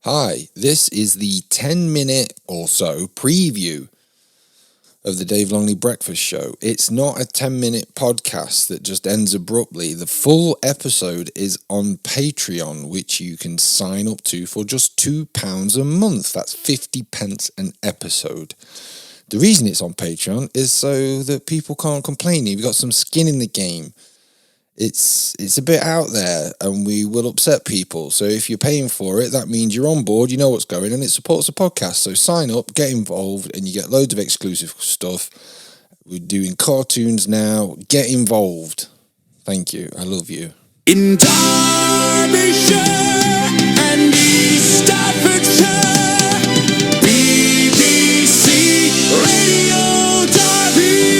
Hi, this is the 10-minute or so preview of the Dave Longley Breakfast Show. It's not a 10-minute podcast that just ends abruptly. The full episode is on Patreon, which you can sign up to for just £2 a month. That's 50 pence an episode. The reason it's on Patreon is so that people can't complain. You've got some skin in the game. It's a bit out there and we will upset people. So if you're paying for it, that means you're on board, you know what's going on, it supports the podcast. So sign up, get involved, and you get loads of exclusive stuff. We're doing cartoons now. Get involved. Thank you. I love you. In Derbyshire and East Staffordshire, BBC Radio Derby.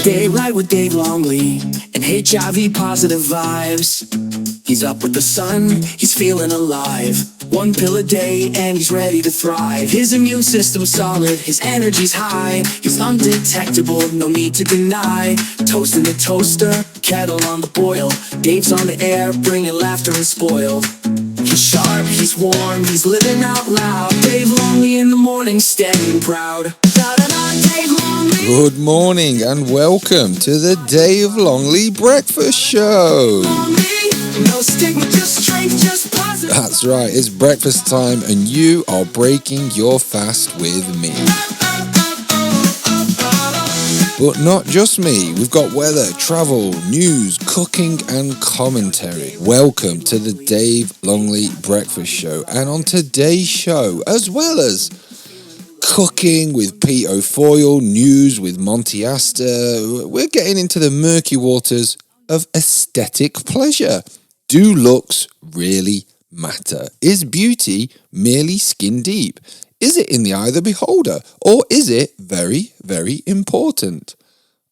Day right with Dave Longley and HIV positive vibes. He's up with the sun, he's feeling alive. One pill a day and he's ready to thrive. His immune system's solid, his energy's high. He's undetectable, no need to deny. Toast in the toaster, kettle on the boil. Dave's on the air, bringing laughter and spoil. He's sharp, he's warm, he's living out loud. Dave Longley in the morning, steady and proud. Dave Longley. Good morning and welcome to the Dave Longley Breakfast Show. No stigma, just strength, just positive. That's right, it's breakfast time and you are breaking your fast with me. But not just me, we've got weather, travel, news, cooking and commentary. Welcome to the Dave Longley Breakfast Show. And on today's show, as well as cooking with Pete O'Foyle, news with Monty Astor, we're getting into the murky waters of aesthetic pleasure. Do looks really matter? Is beauty merely skin deep? Is it in the eye of the beholder? Or is it very, very important?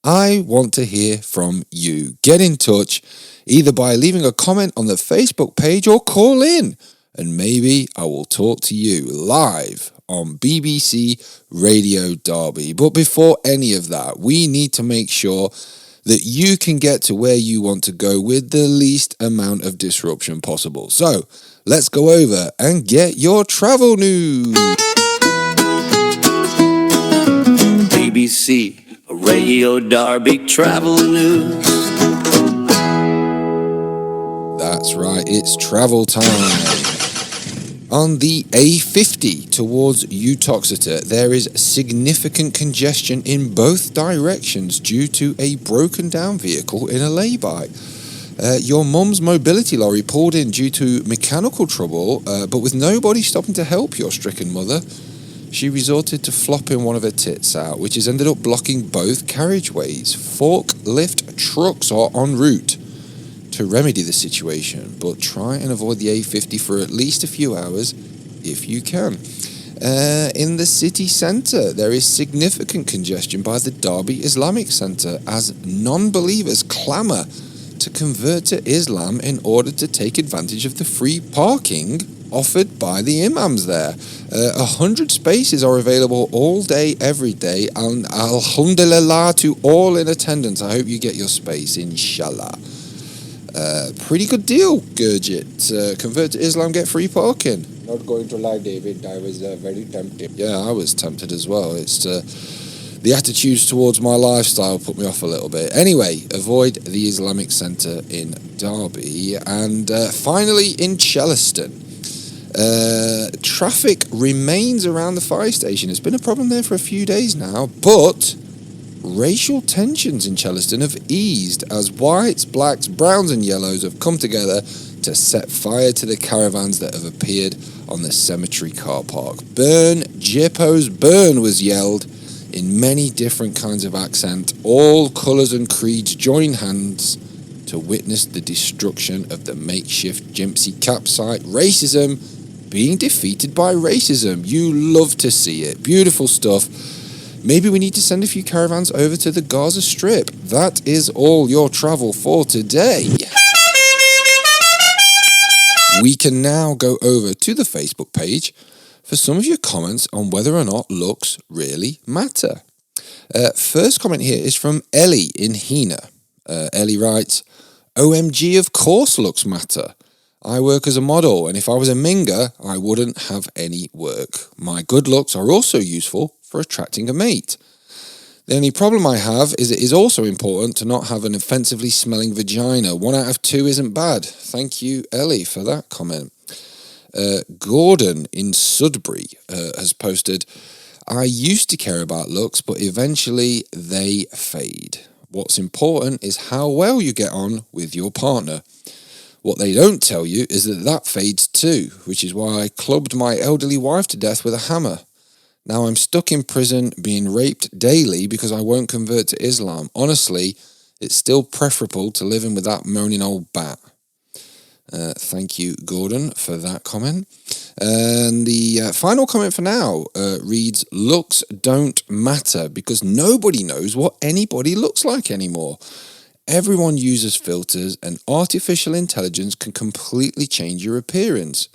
I want to hear from you. Get in touch either by leaving a comment on the Facebook page or call in. And maybe I will talk to you live on BBC Radio Derby. But before any of that, we need to make sure that you can get to where you want to go with the least amount of disruption possible. So, let's go over and get your travel news. BBC Radio Derby travel news. That's right, it's travel time. On the A50 towards Uttoxeter, there is significant congestion in both directions due to a broken down vehicle in a lay-by. Your mum's mobility lorry pulled in due to mechanical trouble, but with nobody stopping to help your stricken mother, she resorted to flopping one of her tits out, which has ended up blocking both carriageways. Forklift trucks are en route to remedy the situation, but try and avoid the A50 for at least a few hours if you can. In the city centre, there is significant congestion by the Derby Islamic Centre as non-believers clamour to convert to Islam in order to take advantage of the free parking offered by the imams there. 100 spaces are available all day, every day, and alhamdulillah to all in attendance. I hope you get your space, inshallah. Pretty good deal, Gurjit. Convert to Islam, get free parking. Not going to lie, David, I was very tempted. Yeah, I was tempted as well. It's the attitudes towards my lifestyle put me off a little bit. Anyway, avoid the Islamic Centre in Derby. And finally, in Chellaston, traffic remains around the fire station. It's been a problem there for a few days now, but racial tensions in Chellaston have eased as whites, blacks, browns and yellows have come together to set fire to the caravans that have appeared on the cemetery car park. Burn, Jippos, burn was yelled in many different kinds of accent. All colours and creeds join hands to witness the destruction of the makeshift gypsy campsite. Racism being defeated by racism. You love to see it. Beautiful stuff. Maybe we need to send a few caravans over to the Gaza Strip. That is all your travel for today. We can now go over to the Facebook page for some of your comments on whether or not looks really matter. First comment here is from Ellie in Hina. Ellie writes, OMG, of course looks matter. I work as a model, and if I was a minger, I wouldn't have any work. My good looks are also useful for attracting a mate. The only problem I have is it is also important to not have an offensively smelling vagina. 1 out of 2 isn't bad. Thank you, Ellie, for that comment. Gordon in Sudbury has posted, I used to care about looks, but eventually they fade. What's important is how well you get on with your partner. What they don't tell you is that fades too, which is why I clubbed my elderly wife to death with a hammer. Now I'm stuck in prison being raped daily because I won't convert to Islam. Honestly, it's still preferable to living with that moaning old bat. Thank you, Gordon, for that comment. And the final comment for now reads, looks don't matter because nobody knows what anybody looks like anymore. Everyone uses filters and artificial intelligence can completely change your appearance.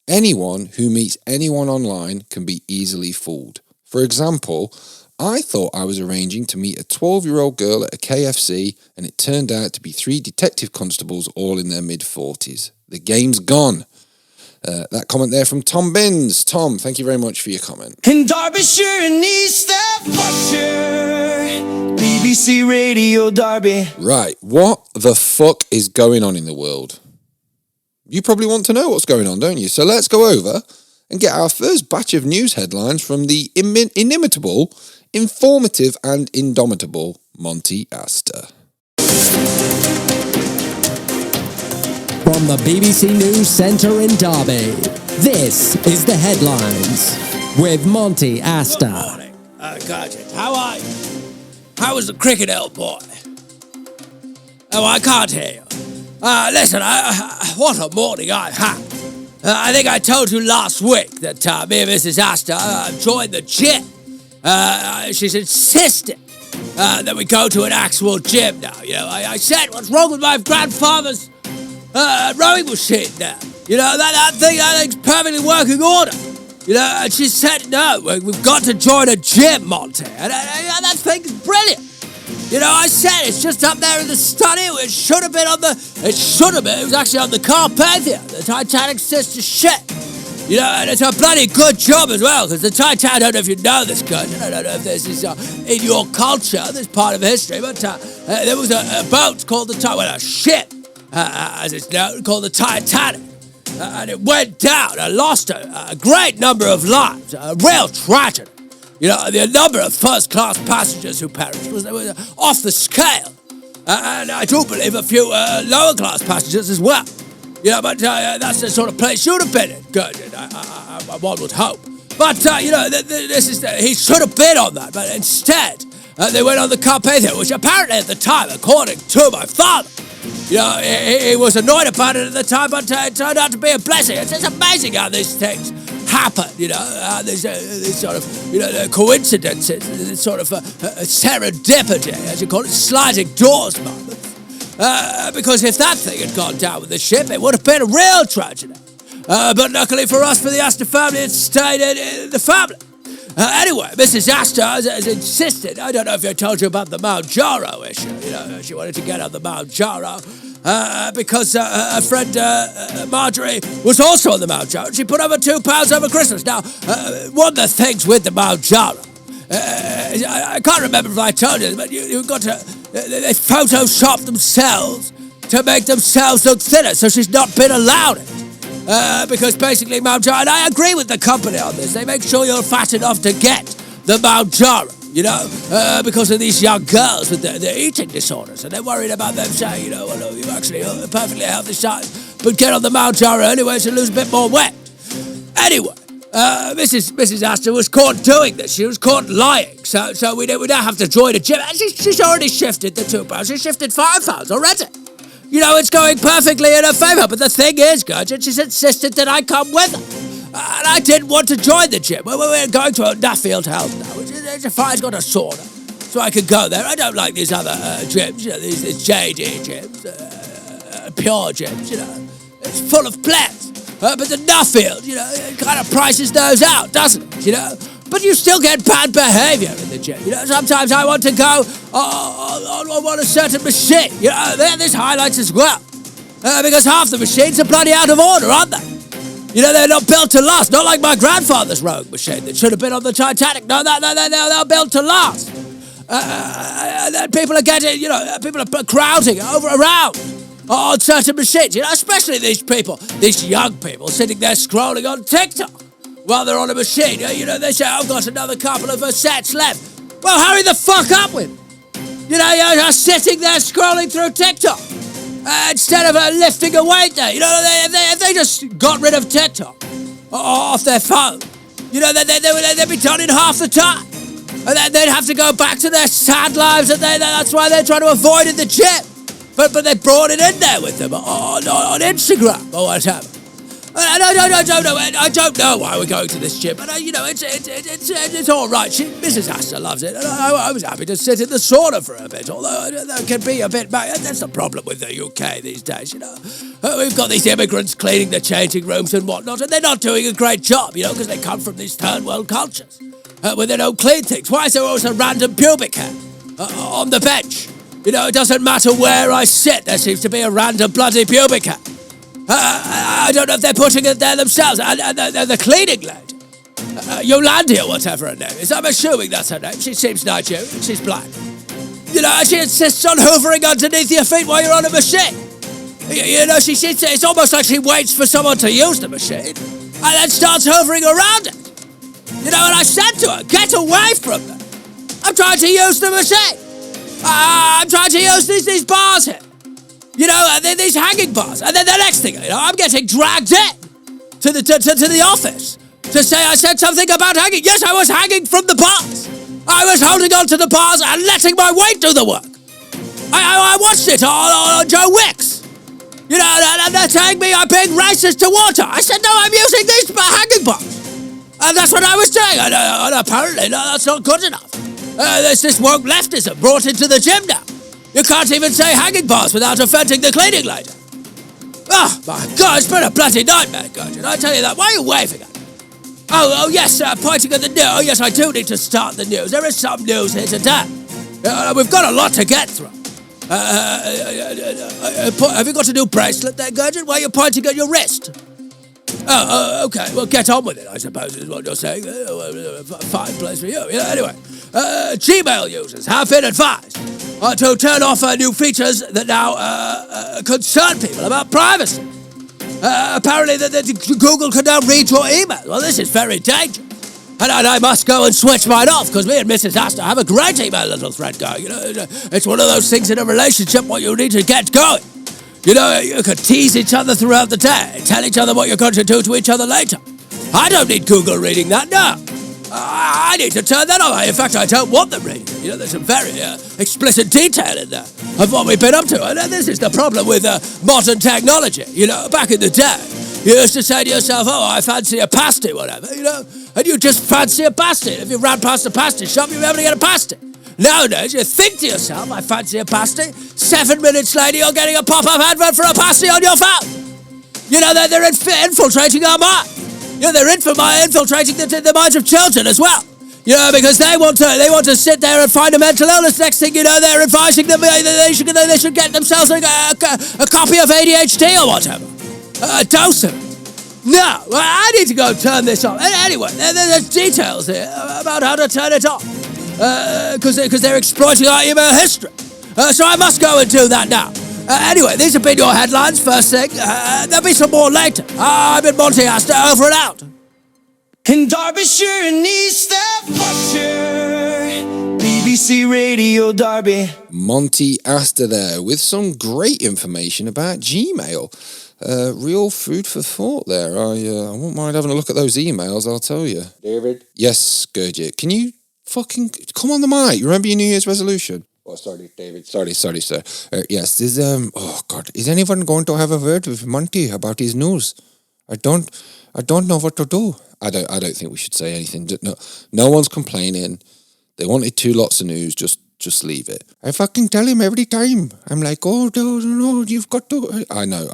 Anyone who meets anyone online can be easily fooled. For example, I thought I was arranging to meet a 12-year-old girl at a KFC, and it turned out to be 3 detective constables all in their mid-40s. The game's gone. That comment there from Tom Binns. Tom, thank you very much for your comment. In Derbyshire and East Staffordshire, BBC Radio Derby. Right, what the fuck is going on in the world? You probably want to know what's going on, don't you? So let's go over and get our first batch of news headlines from the inimitable, informative and indomitable Monty Astor. From the BBC News Centre in Derby, this is the headlines with Monty Astor. Good morning, Sergeant. How are you? How was the cricket, old boy? Oh, I can't hear you. Listen, what a morning I've had. I think I told you last week that me and Mrs. Astor joined the gym. She's insisted that we go to an actual gym now. You know, I said, what's wrong with my grandfather's rowing machine now? You know, that thing's perfectly working order. You know, and she said, no, we've got to join a gym, Monty. And that thing's brilliant. You know, I said it's just up there in the study. It should have been it was actually on the Carpathia, the Titanic sister ship. You know, and it's a bloody good job as well, because the Titanic, I don't know if you know this, good. I don't know if this is in your culture, this part of history, but there was a boat called a ship, as it's known, called the Titanic. And it went down and lost a great number of lives, a real tragedy. You know, the number of first-class passengers who perished was off the scale. And I do believe a few lower-class passengers as well. You know, but that's the sort of place you'd have been in. Good, one would hope. But, you know, he should have been on that, but instead, they went on the Carpathia, which apparently at the time, according to my father, you know, he was annoyed about it at the time, but it turned out to be a blessing. It's just amazing how these things happen, you know, these sort of, you know, coincidences, this sort of serendipity, as you call it, sliding doors moments. Because if that thing had gone down with the ship, it would have been a real tragedy. But luckily for us, for the Astor family, it stayed in the family. Anyway, Mrs. Astor has insisted, I don't know if I told you about the Mount Jaro issue, you know, she wanted to get on the Mount Jaro, because her friend Marjorie was also on the Mount Jaro. She put over £2 over Christmas. Now, one of the things with the Mount Jaro, I can't remember if I told you, but you've got to, they Photoshop themselves to make themselves look thinner, so she's not been allowed it. Because basically Mount Jaro, and I agree with the company on this, they make sure you're fat enough to get the Mount Jaro, you know, because of these young girls with their eating disorders, and they're worried about them saying, you know, well, no, you actually are a perfectly healthy size, but get on the Mount Jaro anyway to lose a bit more weight. Anyway, Mrs. Astor was caught doing this. She was caught lying, so we now have to join a gym. She's already shifted the £2. She shifted £5 already. You know, it's going perfectly in her favour, but the thing is, Gurgen, she's insisted that I come with her. And I didn't want to join the gym. We're going to a Nuffield Health now, which is it's got a sauna, so I could go there. I don't like these other gyms, you know, these JD gyms, pure gyms, you know. It's full of plants. But the Nuffield, it kind of prices those out, doesn't it, But you still get bad behaviour in the gym, Sometimes I want to go on a certain machine, This highlights as well. Because half the machines are bloody out of order, aren't they? They're not built to last, not like my grandfather's Rogue machine that should have been on the Titanic. No, they're built to last. People are getting, people are crowding around on certain machines, especially these young people sitting there scrolling on TikTok while they're on a machine. They say, I've got another couple of sets left. Well, hurry the fuck up with it. You're sitting there scrolling through TikTok instead of lifting a weight there. If they just got rid of TikTok off their phone, they'd be done in half the time. And then they'd have to go back to their sad lives, and that's why they're trying to avoid in the gym. But they brought it in there with them on Instagram or whatever. And I don't know why we're going to this gym, but it's all right. Mrs. Astor loves it, and I was happy to sit in the sauna for a bit. Although that can be a bit. That's the problem with the UK these days. We've got these immigrants cleaning the changing rooms and whatnot, and they're not doing a great job, because they come from these third world cultures where they don't clean things. Why is there always a random pubic hair on the bench? It doesn't matter where I sit. There seems to be a random bloody pubic hair. I don't know if they're putting it there themselves. The cleaning lady, Yolandi or whatever her name is, I'm assuming that's her name. She seems Nigerian. She's black. She insists on hoovering underneath your feet while you're on a machine. It's almost like she waits for someone to use the machine and then starts hovering around it. And I said to her, get away from them. I'm trying to use the machine. I'm trying to use these bars here. These hanging bars. And then the next thing, I'm getting dragged in to the office to say I said something about hanging. Yes, I was hanging from the bars. I was holding on to the bars and letting my weight do the work. I watched it on Joe Wicks. And they're telling me I'm being racist towards her. I said, no, I'm using these hanging bars. And that's what I was doing. And apparently, no, that's not good enough. There's this woke leftism brought into the gym now. You can't even say hanging bars without offending the cleaning lady. Oh, my God, it's been a bloody nightmare, Gurgen. I tell you that. Why are you waving at me? Oh, yes, pointing at the news. Oh, yes, I do need to start the news. There is some news here today. We've got a lot to get through. Have you got a new bracelet there, Gurgen? Why are you pointing at your wrist? Oh, okay. Well, get on with it, I suppose, is what you're saying. Fine place for you. Anyway, Gmail users have been advised to turn off new features that now concern people about privacy. Apparently, Google can now read your email. Well, this is very dangerous. And I must go and switch mine off, because me and Mrs. Astor have a great email little thread going. It's one of those things in a relationship what you need to get going. You can tease each other throughout the day, tell each other what you're going to do to each other later. I don't need Google reading that, no. I need to turn that off. In fact, I don't want them reading it. There's some very explicit detail in there of what we've been up to. And this is the problem with modern technology. Back in the day, you used to say to yourself, oh, I fancy a pasty, whatever, and you just fancy a pasty. If you ran past a pasty shop, you'd be able to get a pasty. Nowadays, you think to yourself, I fancy a pasty. 7 minutes later, you're getting a pop-up advert for a pasty on your phone. They're infiltrating our mind. They're infiltrating the minds of children as well. Because they want to sit there and find a mental illness. Next thing you know, they're advising them they should get themselves a copy of ADHD or whatever. A dose of it. No, I need to go turn this off. Anyway, there's details here about how to turn it off. Because they're exploiting our email history. So I must go and do that now. Anyway, these have been your headlines, first thing. There'll be some more later. I've been Monty Astor, over and out. In Derbyshire and East Staffordshire, BBC Radio Derby. Monty Astor there with some great information about Gmail. Real food for thought there. I won't mind having a look at those emails, I'll tell you. David? Yes, Gurjit. Can you fucking come on the mic? You remember your New Year's resolution? Oh, sorry, David. Sorry, sir. Yes, oh God, is anyone going to have a word with Monty about his news? I don't know what to do. I don't think we should say anything. No one's complaining. They wanted 2 lots of news. Just Just leave it. I fucking tell him every time. I'm like, oh, no, you've got to. I know.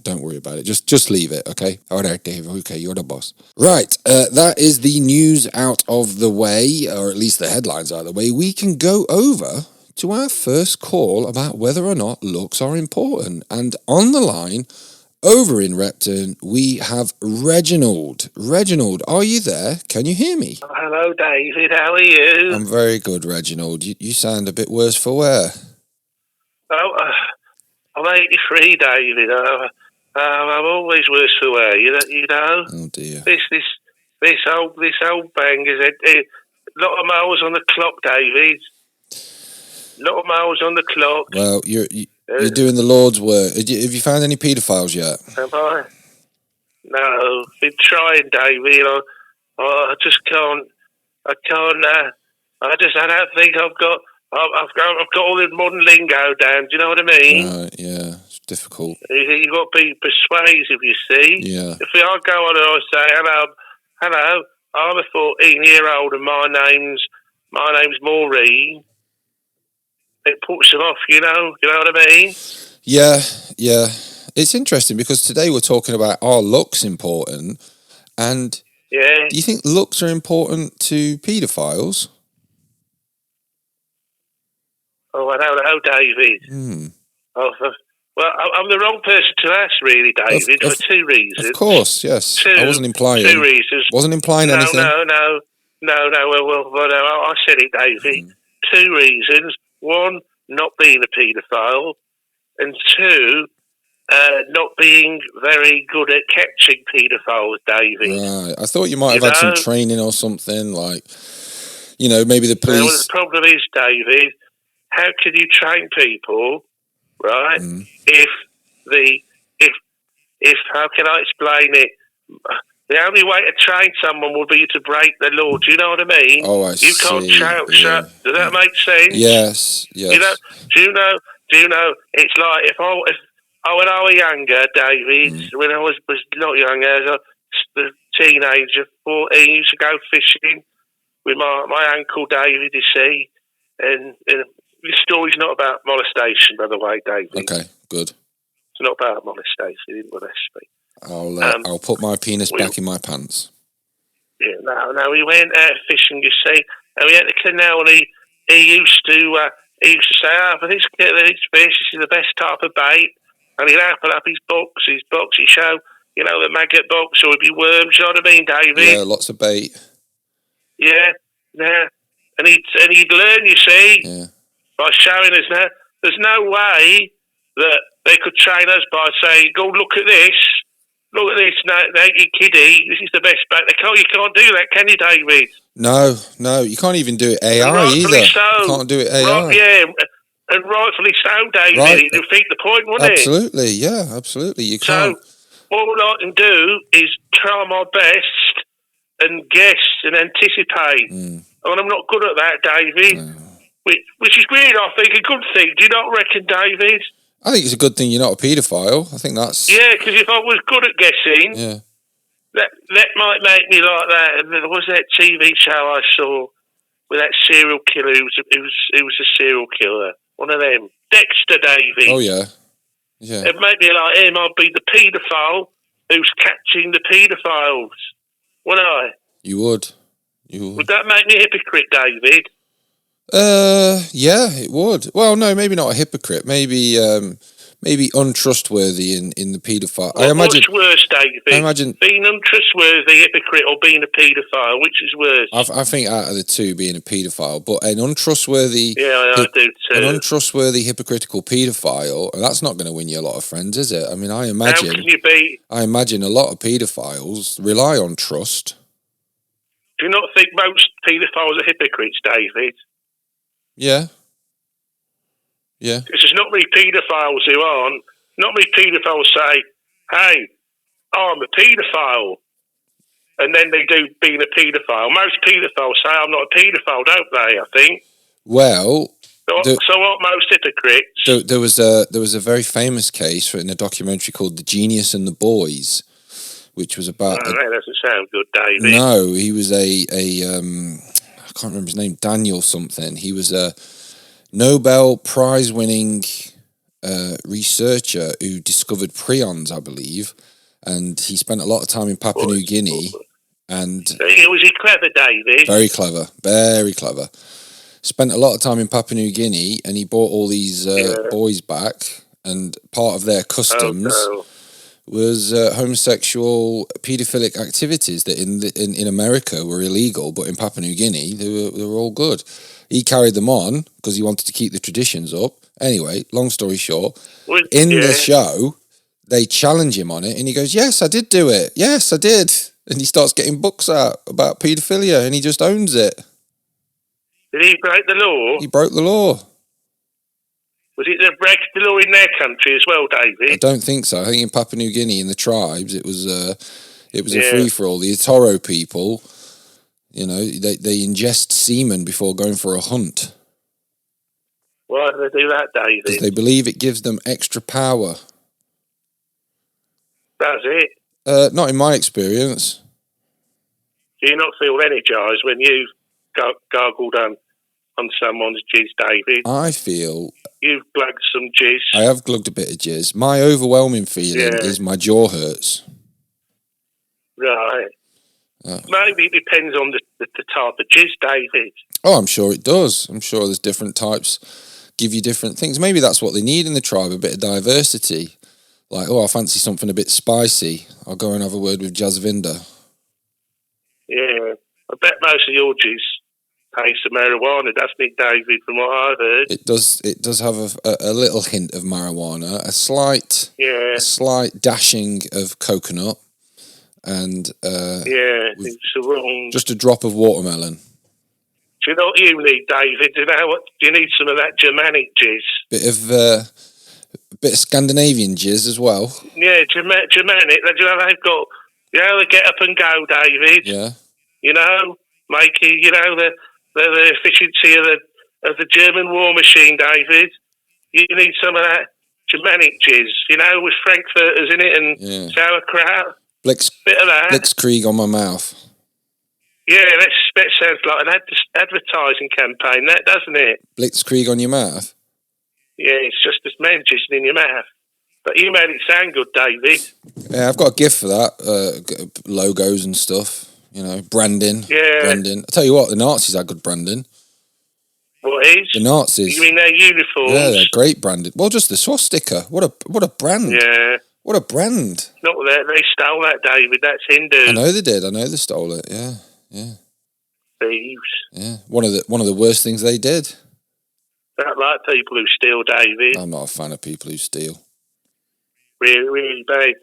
Don't worry about it. Just leave it, okay? All right, Dave. Okay, you're the boss. Right, that is the news out of the way, or at least the headlines out of the way. We can go over to our first call about whether or not looks are important. And on the line, over in Repton, we have Reginald. Reginald, are you there? Can you hear me? Hello, David. How are you? I'm very good, Reginald. You sound a bit worse for wear. Oh, I'm 83, David. I'm always worse for wear. You know. Oh dear. This old bang is a lot of miles on the clock, David. Lot of miles on the clock. Well, you're doing the Lord's work. Have you found any paedophiles yet? Have I? No, been trying, David. I just can't. I don't think I've got all the modern lingo down. Do you know what I mean? Right. Yeah. It's difficult. You've got to be persuasive. You see. Yeah. If I go on and I say hello, I'm a 14-year-old and my name's Maureen. It puts them off, you know what I mean? Yeah. It's interesting because today we're talking about are looks important, and Yeah. do you think looks are important to paedophiles? Oh, I don't know, David. Oh, well, I'm the wrong person to ask, really, David, for two reasons. Of course, yes. I wasn't implying. Two reasons. Wasn't implying anything. No. Well, I said it, David. 2 reasons. 1, not being a paedophile, and 2, not being very good at catching paedophiles, David. Right. I thought you might have had some training or something, like, maybe the police. Well, the problem is, David, how can you train people, right? If how can I explain it? The only way to train someone would be to break the law. Do you know what I mean? Oh, I see. You can't shout. Yeah. Does that make sense? Yes. Do you know? It's like if when I was younger, David, when I was not younger, as a teenager, 14, used to go fishing with my uncle David, you see, and this story's not about molestation, by the way, David. Okay, good. It's not about molestation. He didn't molest me. I'll put my penis back in my pants. Yeah, no, we went out fishing, you see, and we had the canal, and he used to say, for this fish, this is the best type of bait, and he'd open up his box, he'd show, the maggot box, or it'd be worms, you know what I mean, David? Yeah, lots of bait. Yeah, and he'd learn, you see, by showing us. Now, there's no way that they could train us by saying, go look at this, naked kiddie, this is the best bait. You can't do that, can you, David? No, you can't even do it AI either. So. You can't do it AI. Yeah, and rightfully so, David. Right. It would defeat the point, wouldn't Absolutely, yeah, absolutely. You can't. So, all I can do is try my best and guess and anticipate. And I'm not good at that, David. Which is really, I think, a good thing. Do you not reckon, David? I think it's a good thing you're not a paedophile. I think that's... Yeah, because if I was good at guessing, that might make me like that. There was that TV show I saw with that serial killer who was a serial killer. One of them. Dexter, David. Oh, yeah. Yeah. It made me like him. I'd be the paedophile who's catching the paedophiles. Wouldn't I? You would. Would that make me a hypocrite, David? Yeah, it would. Well, no, maybe not a hypocrite. Maybe untrustworthy in the paedophile. Well, what's worse, David? I imagine being untrustworthy, hypocrite, or being a paedophile. Which is worse? I think out of the two, being a paedophile, but an untrustworthy. Yeah, I do too. An untrustworthy, hypocritical paedophile. That's not going to win you a lot of friends, is it? I mean, I imagine. How can you be? I imagine a lot of paedophiles rely on trust. Do you not think most paedophiles are hypocrites, David? Yeah. Yeah. Because there's not many paedophiles who aren't. Not many paedophiles say, hey, I'm a paedophile. And then they do being a paedophile. Most paedophiles say, I'm not a paedophile, don't they, I think? Well... So aren't most hypocrites? There was a very famous case in a documentary called The Genius and the Boys, which was about... that doesn't sound good, David. No, he was I can't remember his name, Daniel something. He was Nobel Prize-winning researcher who discovered prions, I believe, and he spent a lot of time in Papua New Guinea. And was he clever, David? Very clever, very clever. Spent a lot of time in Papua New Guinea, and he brought all these boys back. And part of their customs was homosexual, paedophilic activities that in America were illegal, but in Papua New Guinea they were all good. He carried them on because he wanted to keep the traditions up. Anyway, long story short, the show they challenge him on it, and he goes, "Yes, I did do it. Yes, I did." And he starts getting books out about paedophilia, and he just owns it. Did he break the law? He broke the law. Was it the break the law in their country as well, David? I don't think so. I think in Papua New Guinea, in the tribes, it was a free for all. The Toro people, they ingest semen before going for a hunt. Why do they do that, David? Because they believe it gives them extra power. Does it? Not in my experience. Do you not feel energised when you gargled on someone's jizz, David? I feel... You've glugged some jizz. I have glugged a bit of jizz. My overwhelming feeling is my jaw hurts. Right. Maybe it depends on the type of jizz, David. Oh, I'm sure it does. I'm sure there's different types give you different things. Maybe that's what they need in the tribe, a bit of diversity. Like, I fancy something a bit spicy. I'll go and have a word with Jasvinder. Yeah. I bet most of your jizz tastes of marijuana, doesn't it, David, from what I've heard? It does have a little hint of marijuana, a slight dashing of coconut, and it's the wrong. Just a drop of watermelon. Do you know what you need, David? Do you need some of that Germanic jizz? Bit of Scandinavian jizz as well. Yeah, Germanic. They've got, the get up and go, David. Yeah. Making, the efficiency of the German war machine, David. You need some of that Germanic jizz, with frankfurters in it and sauerkraut. Bit of that. Blitzkrieg on my mouth. Yeah, that sounds like an advertising campaign, that, doesn't it? Blitzkrieg on your mouth? Yeah, it's just as men just in your mouth. But you made it sound good, David. Yeah, I've got a gift for that. Logos and stuff, branding. Yeah. Branding. I'll tell you what, the Nazis had good branding. What is? The Nazis. You mean their uniforms? Yeah, they're great branded. Well, just the swastika. What a brand. Yeah. What a brand. Not that they stole that, David. That's Hindu. I know they did. I know they stole it. Yeah. Thieves. Yeah. One of the worst things they did. Don't like people who steal, David. I'm not a fan of people who steal. Really, really bad.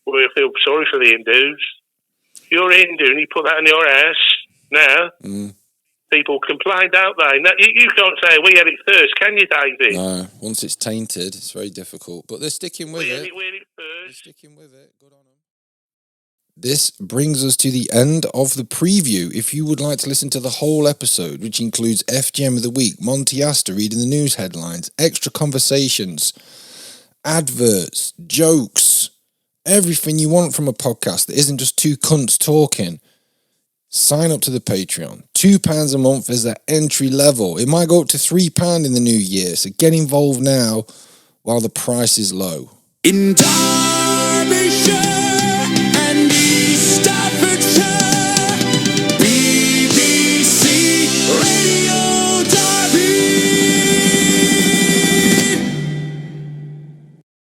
We feel sorry for the Hindus. If you're Hindu and you put that in your house now, people complain, don't they? Now, you can't say we had it first, can you, David? No. Once it's tainted, it's very difficult. But they're sticking with it. We had it first. They're sticking with it. Good on them. This brings us to the end of the preview. If you would like to listen to the whole episode, which includes FGM of the Week, Monty Astor reading the news headlines, extra conversations, adverts, jokes, everything you want from a podcast that isn't just two cunts talking, sign up to the Patreon. £2 a month is the entry level. It might go up to £3 in the new year, so get involved now while the price is low. In time.